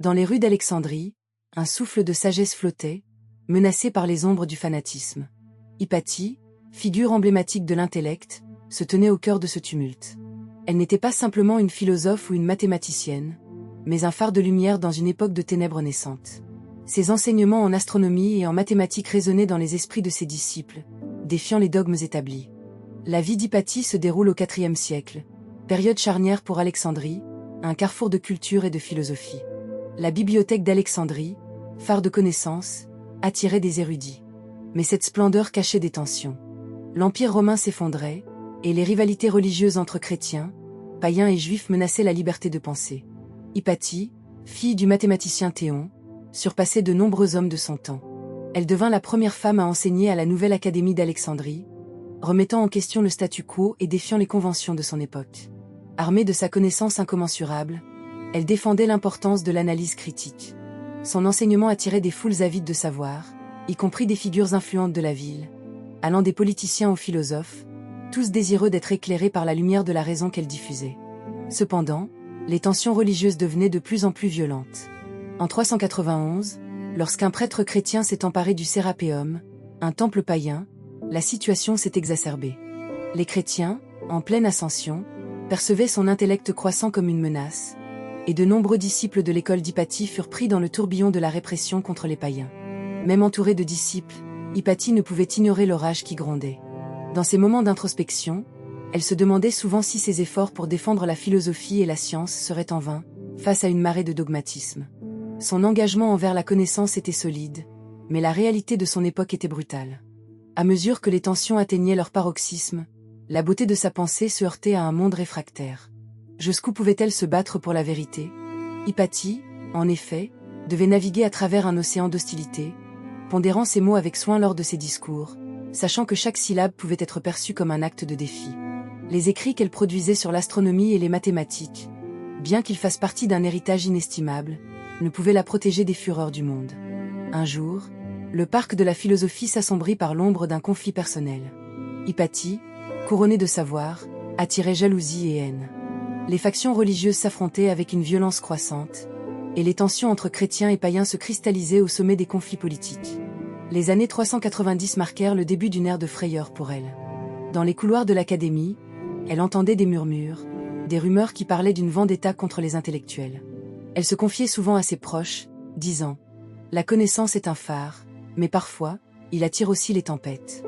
Dans les rues d'Alexandrie, un souffle de sagesse flottait, menacé par les ombres du fanatisme. Hypatie, figure emblématique de l'intellect, se tenait au cœur de ce tumulte. Elle n'était pas simplement une philosophe ou une mathématicienne, mais un phare de lumière dans une époque de ténèbres naissantes. Ses enseignements en astronomie et en mathématiques résonnaient dans les esprits de ses disciples, défiant les dogmes établis. La vie d'Hypatie se déroule au IVe siècle, période charnière pour Alexandrie, un carrefour de culture et de philosophie. La bibliothèque d'Alexandrie, phare de connaissances, attirait des érudits. Mais cette splendeur cachait des tensions. L'Empire romain s'effondrait, et les rivalités religieuses entre chrétiens, païens et juifs menaçaient la liberté de pensée. Hypatie, fille du mathématicien Théon, surpassait de nombreux hommes de son temps. Elle devint la première femme à enseigner à la nouvelle Académie d'Alexandrie, remettant en question le statu quo et défiant les conventions de son époque. Armée de sa connaissance incommensurable, elle défendait l'importance de l'analyse critique. Son enseignement attirait des foules avides de savoir, y compris des figures influentes de la ville, allant des politiciens aux philosophes, tous désireux d'être éclairés par la lumière de la raison qu'elle diffusait. Cependant, les tensions religieuses devenaient de plus en plus violentes. En 391, lorsqu'un prêtre chrétien s'est emparé du Sérapéum, un temple païen, la situation s'est exacerbée. Les chrétiens, en pleine ascension, percevaient son intellect croissant comme une menace, et de nombreux disciples de l'école d'Hypatie furent pris dans le tourbillon de la répression contre les païens. Même entourée de disciples, Hypatie ne pouvait ignorer l'orage qui grondait. Dans ces moments d'introspection, elle se demandait souvent si ses efforts pour défendre la philosophie et la science seraient en vain, face à une marée de dogmatisme. Son engagement envers la connaissance était solide, mais la réalité de son époque était brutale. À mesure que les tensions atteignaient leur paroxysme, la beauté de sa pensée se heurtait à un monde réfractaire. Jusqu'où pouvait-elle se battre pour la vérité? Hypatie, en effet, devait naviguer à travers un océan d'hostilité, pondérant ses mots avec soin lors de ses discours, sachant que chaque syllabe pouvait être perçue comme un acte de défi. Les écrits qu'elle produisait sur l'astronomie et les mathématiques, bien qu'ils fassent partie d'un héritage inestimable, ne pouvaient la protéger des fureurs du monde. Un jour, le parc de la philosophie s'assombrit par l'ombre d'un conflit personnel. Hypatie, couronnée de savoir, attirait jalousie et haine. Les factions religieuses s'affrontaient avec une violence croissante, et les tensions entre chrétiens et païens se cristallisaient au sommet des conflits politiques. Les années 390 marquèrent le début d'une ère de frayeur pour elle. Dans les couloirs de l'Académie, elle entendait des murmures, des rumeurs qui parlaient d'une vendetta contre les intellectuels. Elle se confiait souvent à ses proches, disant « La connaissance est un phare, mais parfois, il attire aussi les tempêtes. »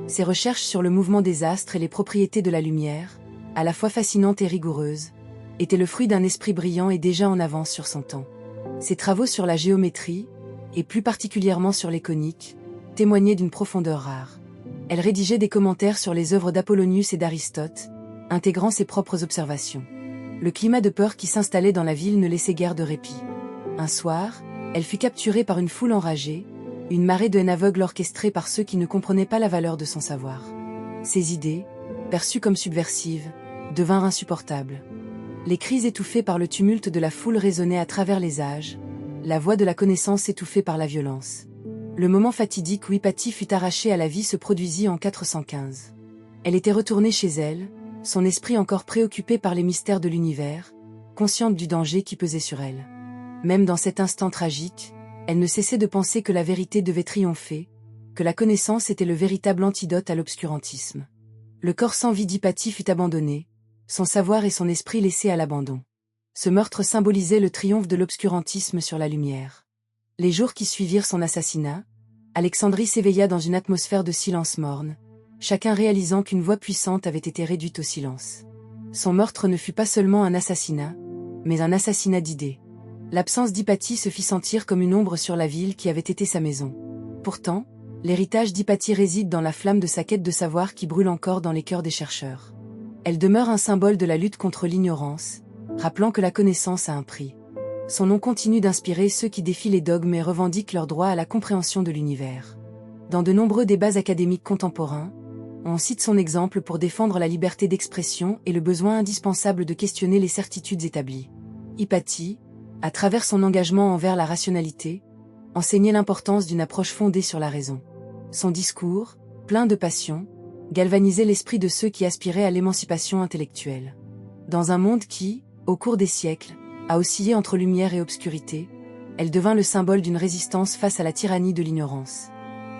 Ses recherches sur le mouvement des astres et les propriétés de la lumière, à la fois fascinantes et rigoureuses, étaient le fruit d'un esprit brillant et déjà en avance sur son temps. Ses travaux sur la géométrie, et plus particulièrement sur les coniques, témoignaient d'une profondeur rare. Elle rédigeait des commentaires sur les œuvres d'Apollonius et d'Aristote, intégrant ses propres observations. Le climat de peur qui s'installait dans la ville ne laissait guère de répit. Un soir, elle fut capturée par une foule enragée, une marée de haine aveugle orchestrée par ceux qui ne comprenaient pas la valeur de son savoir. Ses idées, perçues comme subversives, devinrent insupportables. Les cris étouffés par le tumulte de la foule résonnaient à travers les âges, la voix de la connaissance étouffée par la violence. Le moment fatidique où Hypatie fut arrachée à la vie se produisit en 415. Elle était retournée chez elle, son esprit encore préoccupé par les mystères de l'univers, consciente du danger qui pesait sur elle. Même dans cet instant tragique, elle ne cessait de penser que la vérité devait triompher, que la connaissance était le véritable antidote à l'obscurantisme. Le corps sans vie d'Hypatie fut abandonné, son savoir et son esprit laissés à l'abandon. Ce meurtre symbolisait le triomphe de l'obscurantisme sur la lumière. Les jours qui suivirent son assassinat, Alexandrie s'éveilla dans une atmosphère de silence morne, chacun réalisant qu'une voix puissante avait été réduite au silence. Son meurtre ne fut pas seulement un assassinat, mais un assassinat d'idées. L'absence d'Hypatie se fit sentir comme une ombre sur la ville qui avait été sa maison. Pourtant, l'héritage d'Hypatie réside dans la flamme de sa quête de savoir qui brûle encore dans les cœurs des chercheurs. Elle demeure un symbole de la lutte contre l'ignorance, rappelant que la connaissance a un prix. Son nom continue d'inspirer ceux qui défient les dogmes et revendiquent leur droit à la compréhension de l'univers. Dans de nombreux débats académiques contemporains, on cite son exemple pour défendre la liberté d'expression et le besoin indispensable de questionner les certitudes établies. Hypatie, à travers son engagement envers la rationalité, enseignait l'importance d'une approche fondée sur la raison. Son discours, plein de passion, galvanisait l'esprit de ceux qui aspiraient à l'émancipation intellectuelle. Dans un monde qui, au cours des siècles, À osciller entre lumière et obscurité, elle devint le symbole d'une résistance face à la tyrannie de l'ignorance.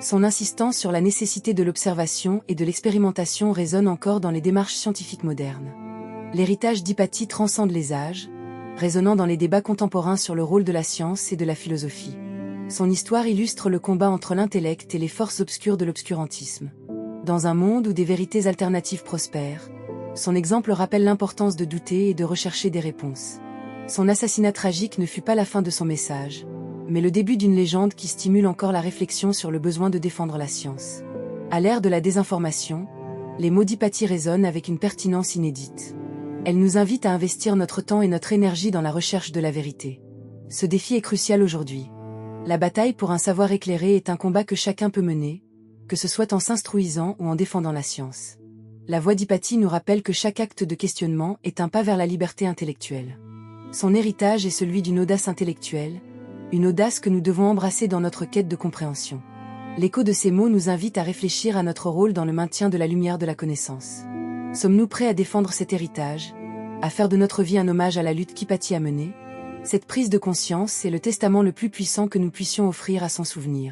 Son insistance sur la nécessité de l'observation et de l'expérimentation résonne encore dans les démarches scientifiques modernes. L'héritage d'Hypatie transcende les âges, résonnant dans les débats contemporains sur le rôle de la science et de la philosophie. Son histoire illustre le combat entre l'intellect et les forces obscures de l'obscurantisme. Dans un monde où des vérités alternatives prospèrent, son exemple rappelle l'importance de douter et de rechercher des réponses. Son assassinat tragique ne fut pas la fin de son message, mais le début d'une légende qui stimule encore la réflexion sur le besoin de défendre la science. À l'ère de la désinformation, les mots d'Hypatie résonnent avec une pertinence inédite. Elle nous invite à investir notre temps et notre énergie dans la recherche de la vérité. Ce défi est crucial aujourd'hui. La bataille pour un savoir éclairé est un combat que chacun peut mener, que ce soit en s'instruisant ou en défendant la science. La voix d'Hypatie nous rappelle que chaque acte de questionnement est un pas vers la liberté intellectuelle. Son héritage est celui d'une audace intellectuelle, une audace que nous devons embrasser dans notre quête de compréhension. L'écho de ces mots nous invite à réfléchir à notre rôle dans le maintien de la lumière de la connaissance. Sommes-nous prêts à défendre cet héritage, à faire de notre vie un hommage à la lutte qu'Hypatie a menée? Cette prise de conscience est le testament le plus puissant que nous puissions offrir à son souvenir.